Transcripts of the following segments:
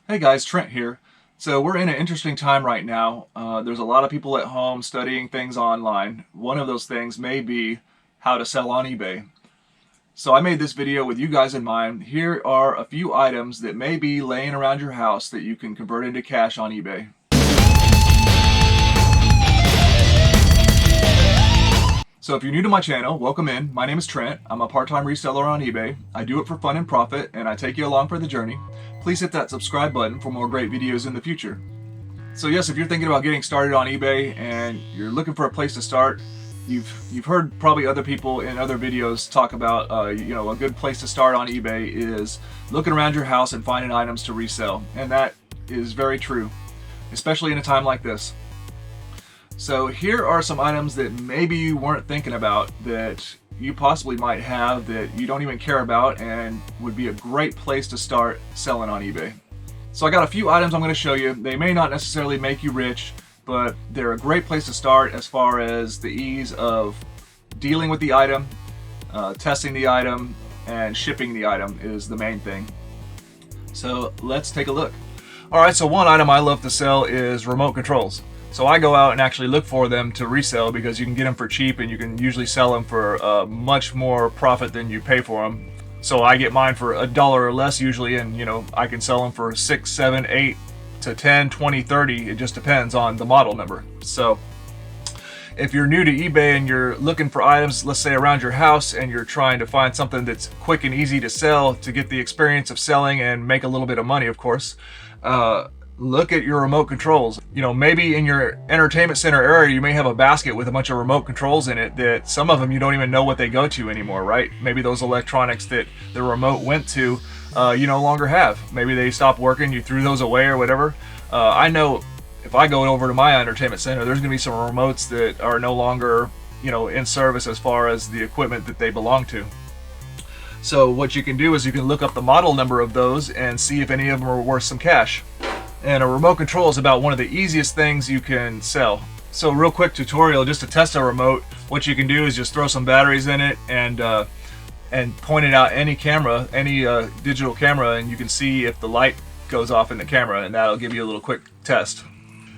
Hey guys, Trent here. So we're in an interesting time right now. There's a lot of people at home studying things online. One of those things may be how to sell on eBay. So I made this video with you guys in mind. Here are a few items that may be laying around your house that you can convert into cash on eBay. So if you're new to my channel, welcome in. My name is Trent. I'm a part-time reseller on eBay. I do it for fun and profit, and I take you along for the journey. Please hit that subscribe button for more great videos in the future. So yes, if you're thinking about getting started on eBay and you're looking for a place to start, you've heard probably other people in other videos talk about a good place to start on eBay is looking around your house and finding items to resell, and that is very true, especially in a time like this. So here are some items that maybe you weren't thinking about that you possibly might have that you don't even care about and would be a great place to start selling on eBay. So I got a few items I'm going to show you. They may not necessarily make you rich, but they're a great place to start as far as the ease of dealing with the item, testing the item, and shipping the item is the main thing. So let's take a look. Alright, so one item I love to sell is remote controls. So I go out and actually look for them to resell because you can get them for cheap and you can usually sell them for much more profit than you pay for them. So I get mine for $1 or less usually, and I can sell them for 6, 7, 8 to 10, 20, 30. It just depends on the model number. So if you're new to eBay and you're looking for items, let's say around your house, and you're trying to find something that's quick and easy to sell to get the experience of selling and make a little bit of money, of course, look at your remote controls. Maybe in your entertainment center area you may have a basket with a bunch of remote controls in it that some of them you don't even know what they go to anymore, right? Maybe those electronics that the remote went to you no longer have. Maybe they stopped working, you threw those away or whatever. I know if I go over to my entertainment center, there's gonna be some remotes that are no longer in service as far as the equipment that they belong to. So what you can do is you can look up the model number of those and see if any of them are worth some cash. And a remote control is about one of the easiest things you can sell. So real quick tutorial just to test a remote. What you can do is just throw some batteries in it and point it out any camera, any digital camera, and you can see if the light goes off in the camera, and that'll give you a little quick test.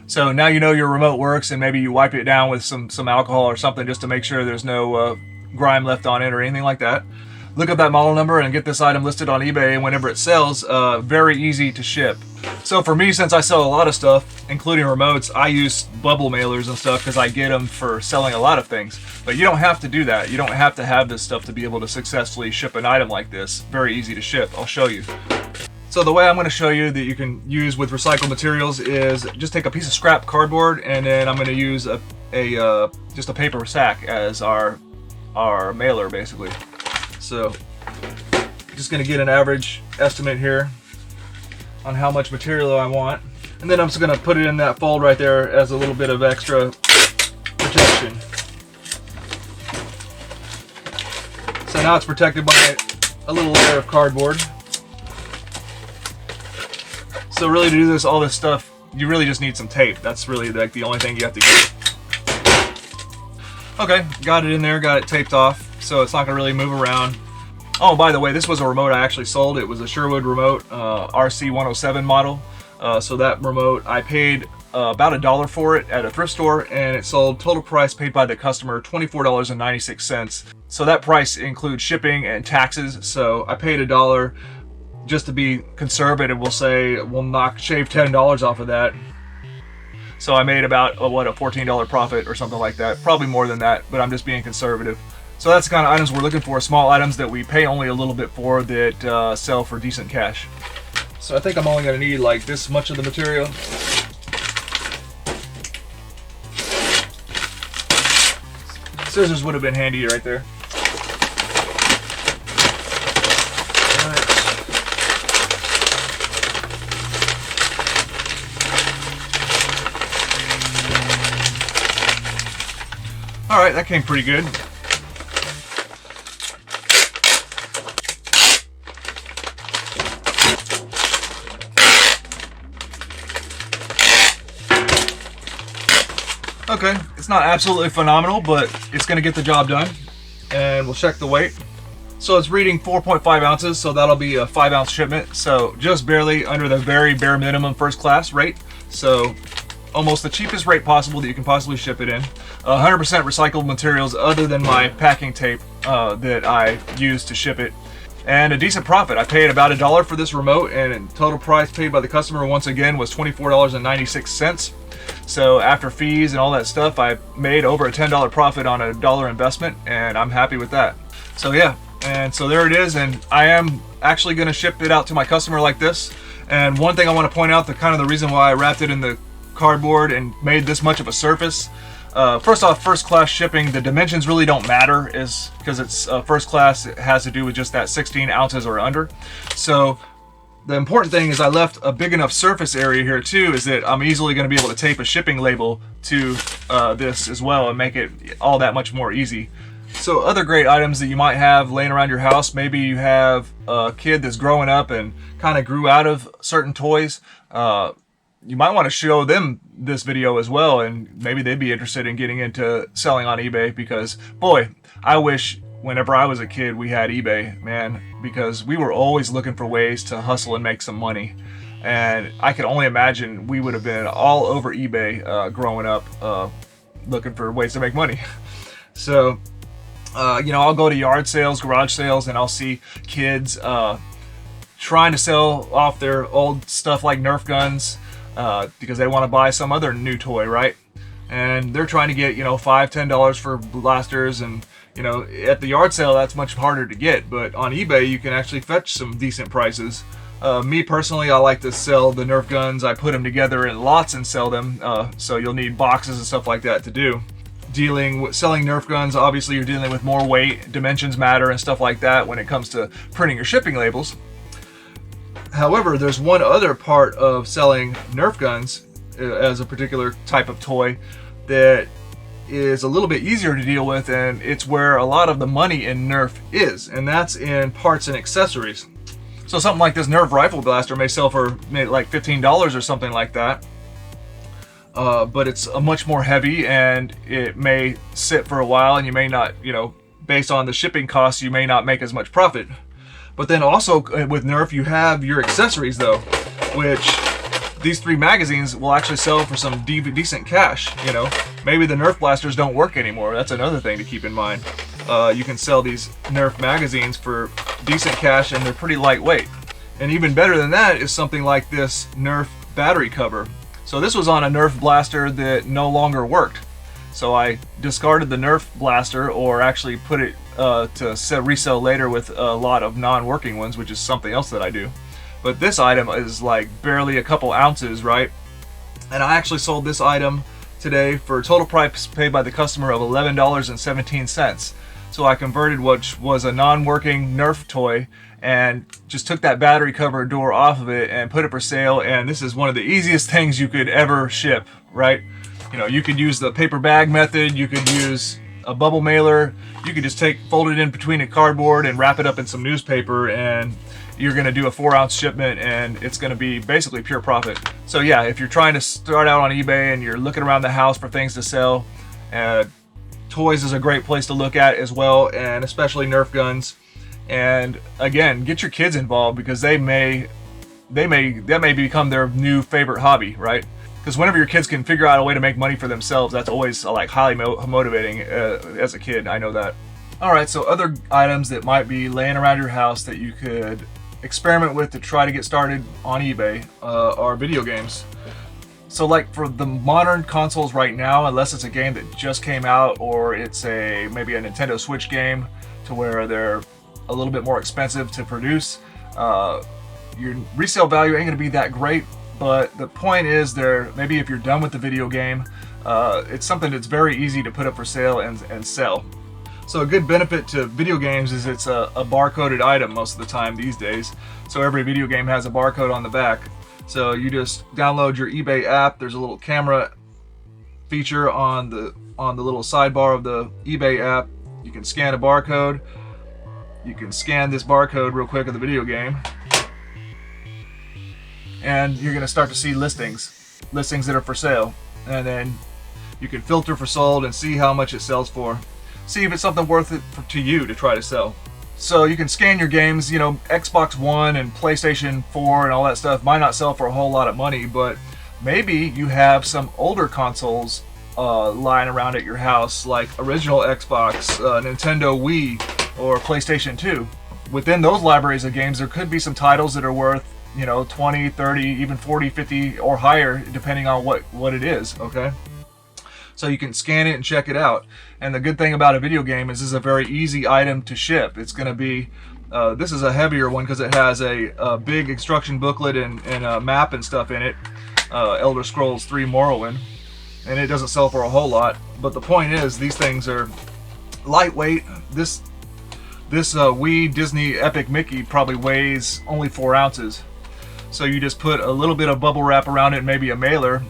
So now you know your remote works, and maybe you wipe it down with some alcohol or something just to make sure there's no grime left on it or anything like that. Look up that model number and get this item listed on eBay, and whenever it sells, very easy to ship. So for me, since I sell a lot of stuff, including remotes, I use bubble mailers and stuff because I get them for selling a lot of things. But you don't have to do that. You don't have to have this stuff to be able to successfully ship an item like this. Very easy to ship. I'll show you. So the way I'm going to show you that you can use with recycled materials is just take a piece of scrap cardboard, and then I'm going to use just a paper sack as our mailer, basically. So just going to get an average estimate here on how much material I want, and then I'm just going to put it in that fold right there as a little bit of extra protection. So now it's protected by a little layer of cardboard. So really to do all this stuff, you really just need some tape. That's really like the only thing you have to get. Okay, got it in there, got it taped off, so it's not going to really move around. Oh, by the way, this was a remote I actually sold. It was a Sherwood remote, RC107 model. So that remote, I paid about $1 for it at a thrift store, and it sold total price paid by the customer $24.96. So that price includes shipping and taxes. So I paid $1 just to be conservative. We'll say we'll shave $10 off of that. So I made about a $14 profit or something like that. Probably more than that, but I'm just being conservative. So that's the kind of items we're looking for, small items that we pay only a little bit for that sell for decent cash. So I think I'm only going to need like this much of the material. Scissors would have been handy right there. Alright, that came pretty good. Okay, it's not absolutely phenomenal, but it's going to get the job done. And we'll check the weight. So it's reading 4.5 ounces, so that'll be a 5-ounce shipment. So just barely under the very bare minimum first class rate. So almost the cheapest rate possible that you can possibly ship it in. 100% recycled materials other than my packing tape that I use to ship it. And a decent profit. I paid about $1 for this remote, and total price paid by the customer once again was $24.96. So after fees and all that stuff, I made over a $10 profit on a $1 investment, and I'm happy with that. So yeah, and so there it is, and I am actually going to ship it out to my customer like this. And one thing I want to point out, the kind of the reason why I wrapped it in the cardboard and made this much of a surface. First off, first class shipping, the dimensions really don't matter, is because it's first class. It has to do with just that 16 ounces or under. So the important thing is I left a big enough surface area here too, is that I'm easily going to be able to tape a shipping label to this as well and make it all that much more easy. So other great items that you might have laying around your house, maybe you have a kid that's growing up and kind of grew out of certain toys. You might want to show them this video as well, and maybe they'd be interested in getting into selling on eBay, because boy, I wish whenever I was a kid we had eBay, man, because we were always looking for ways to hustle and make some money. And I can only imagine we would have been all over eBay growing up, looking for ways to make money. So you know, I'll go to yard sales, garage sales, and I'll see kids trying to sell off their old stuff like Nerf guns, because they want to buy some other new toy, right? And they're trying to get, you know, $5, $10 for blasters, and you know, at the yard sale that's much harder to get, but on eBay you can actually fetch some decent prices. Me personally, I like to sell the Nerf guns. I put them together in lots and sell them, so you'll need boxes and stuff like that to do. Selling Nerf guns, obviously you're dealing with more weight, dimensions matter and stuff like that when it comes to printing your shipping labels. However, there's one other part of selling Nerf guns as a particular type of toy that is a little bit easier to deal with, and it's where a lot of the money in Nerf is, and that's in parts and accessories. So something like this Nerf rifle blaster may sell for like $15 or something like that, but it's a much more heavy, and it may sit for a while, and you may not, you know, based on the shipping costs, you may not make as much profit. But then also with Nerf, you have your accessories though, which these 3 magazines will actually sell for some decent cash. You know, maybe the Nerf blasters don't work anymore. That's another thing to keep in mind. You can sell these Nerf magazines for decent cash, and they're pretty lightweight. And even better than that is something like this Nerf battery cover. So this was on a Nerf blaster that no longer worked. So I discarded the Nerf blaster, or actually put it to resell later with a lot of non-working ones, which is something else that I do. But this item is like barely a couple ounces, right? And I actually sold this item today for a total price paid by the customer of $11.17. So I converted what was a non-working Nerf toy and just took that battery cover door off of it and put it for sale. And this is one of the easiest things you could ever ship, right? You know, you could use the paper bag method, you could use a bubble mailer, you could just fold it in between a cardboard and wrap it up in some newspaper, and you're going to do a 4-ounce shipment, and it's going to be basically pure profit. So yeah, if you're trying to start out on eBay and you're looking around the house for things to sell, toys is a great place to look at as well, and especially Nerf guns. And again, get your kids involved, because that may become their new favorite hobby, right? Because whenever your kids can figure out a way to make money for themselves, that's always like highly motivating as a kid. I know that. All right, so other items that might be laying around your house that you could experiment with to try to get started on eBay are video games. So like for the modern consoles right now, unless it's a game that just came out, or it's maybe a Nintendo Switch game to where they're a little bit more expensive to produce, your resale value ain't gonna be that great. But the point is, maybe if you're done with the video game, it's something that's very easy to put up for sale and sell. So a good benefit to video games is it's a barcoded item most of the time these days. So every video game has a barcode on the back. So you just download your eBay app. There's a little camera feature on the little sidebar of the eBay app. You can scan a barcode. You can scan this barcode real quick of the video game, and you're going to start to see listings that are for sale, and then you can filter for sold and see how much it sells for. See if it's something worth it to you to try to sell. So you can scan your games. You know, Xbox One and PlayStation 4 and all that stuff might not sell for a whole lot of money, but maybe you have some older consoles lying around at your house, like original Xbox, Nintendo Wii, or PlayStation 2. Within those libraries of games, there could be some titles that are worth, you know, 20, 30, even 40, 50 or higher, depending on what it is, okay? So you can scan it and check it out. And the good thing about a video game is this is a very easy item to ship. It's going to be, this is a heavier one because it has a big instruction booklet and a map and stuff in it, Elder Scrolls 3 Morrowind. And it doesn't sell for a whole lot, but the point is these things are lightweight. This Wii Disney Epic Mickey probably weighs only 4 ounces. So you just put a little bit of bubble wrap around it and maybe a mailer.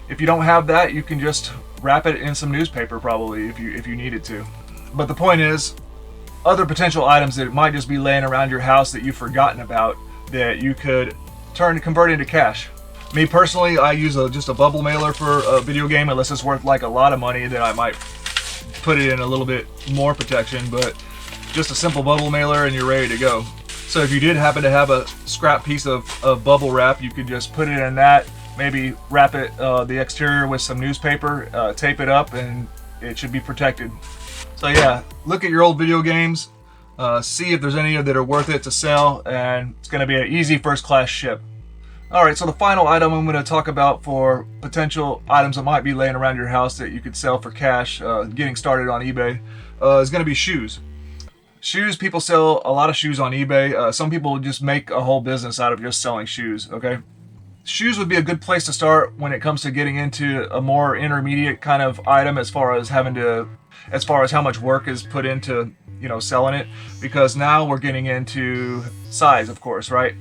If you don't have that, you can just wrap it in some newspaper probably if you needed to. But the point is, other potential items that might just be laying around your house that you've forgotten about that you could convert into cash. Me personally, I use just a bubble mailer for a video game, unless it's worth like a lot of money, then I might put it in a little bit more protection, but just a simple bubble mailer and you're ready to go. So if you did happen to have a scrap piece of bubble wrap, you could just put it in that, maybe wrap it, the exterior with some newspaper, tape it up, and it should be protected. So yeah, look at your old video games, see if there's any that are worth it to sell, and it's going to be an easy first class ship. Alright, so the final item I'm going to talk about for potential items that might be laying around your house that you could sell for cash, getting started on eBay, is going to be shoes. Shoes, people sell a lot of shoes on eBay. Some people just make a whole business out of just selling shoes, okay? Shoes would be a good place to start when it comes to getting into a more intermediate kind of item as far as how much work is put into, you know, selling it, because now we're getting into size, of course, right?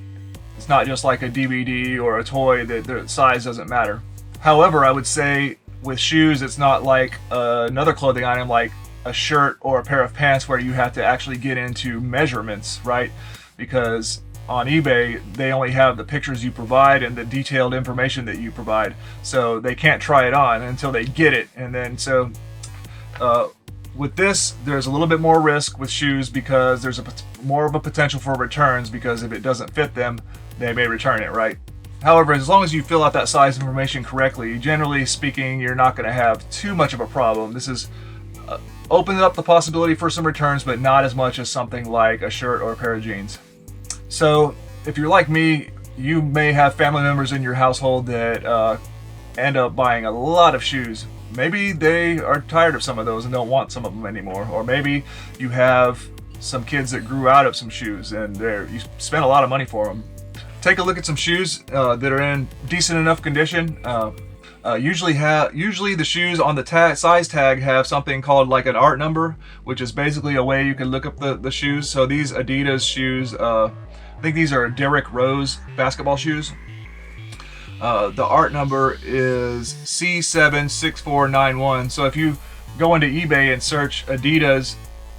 It's not just like a DVD or a toy that the size doesn't matter. However, I would say with shoes, it's not like another clothing item like a shirt or a pair of pants where you have to actually get into measurements, right? Because on eBay, they only have the pictures you provide and the detailed information that you provide. So they can't try it on until they get it. And then so with this, there's a little bit more risk with shoes because there's more of a potential for returns, because if it doesn't fit them, they may return it, right? However, as long as you fill out that size information correctly, generally speaking, you're not going to have too much of a problem. This is opens up the possibility for some returns, but not as much as something like a shirt or a pair of jeans. So if you're like me, you may have family members in your household that end up buying a lot of shoes. Maybe they are tired of some of those and don't want some of them anymore. Or maybe you have some kids that grew out of some shoes and you spent a lot of money for them. Take a look at some shoes that are in decent enough condition. Usually the shoes on the size tag have something called like an art number, which is basically a way you can look up the shoes. So these Adidas shoes, I think these are Derrick Rose basketball shoes. The art number is C76491. So if you go into eBay and search Adidas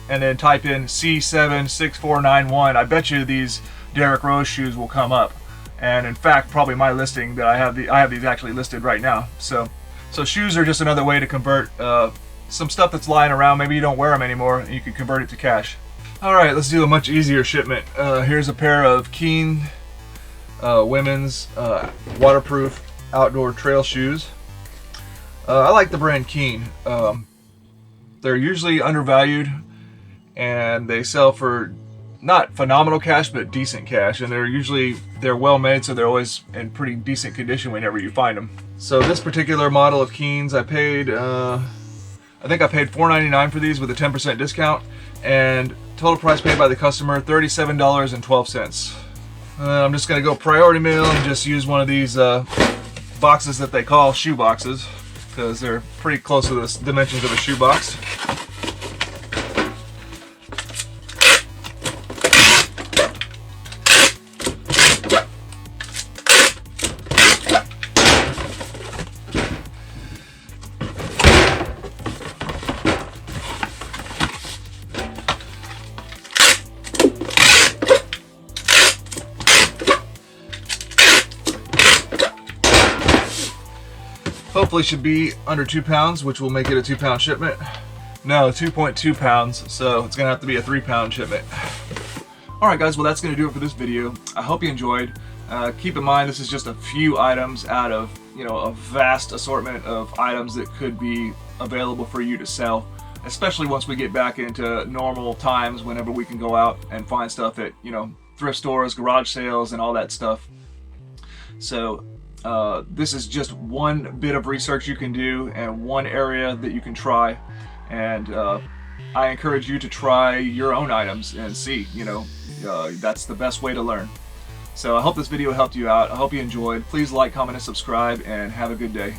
and then type in C76491, I bet you these Derrick Rose shoes will come up. And in fact, probably my listing that I have these actually listed right now. So shoes are just another way to convert some stuff that's lying around. Maybe you don't wear them anymore, and you can convert it to cash. All right, let's do a much easier shipment. Here's a pair of Keen women's waterproof outdoor trail shoes. I like the brand Keen. They're usually undervalued, and they sell for not phenomenal cash, but decent cash, and they're well made, so they're always in pretty decent condition whenever you find them. So this particular model of Keens, I think I paid $4.99 for these with a 10% discount, and total price paid by the customer $37.12. I'm just gonna go priority mail and just use one of these boxes that they call shoe boxes, because they're pretty close to the dimensions of a shoe box. Hopefully should be under 2 pounds, which will make it a 2-pound shipment. No, 2.2 pounds, so it's gonna have to be a 3-pound shipment. Alright guys, well that's going to do it for this video. I hope you enjoyed. Keep in mind this is just a few items out of a vast assortment of items that could be available for you to sell, especially once we get back into normal times whenever we can go out and find stuff at thrift stores, garage sales, and all that stuff. So this is just one bit of research you can do and one area that you can try, and I encourage you to try your own items and see, that's the best way to learn. So I hope this video helped you out. I hope you enjoyed. Please like, comment, and subscribe, and have a good day.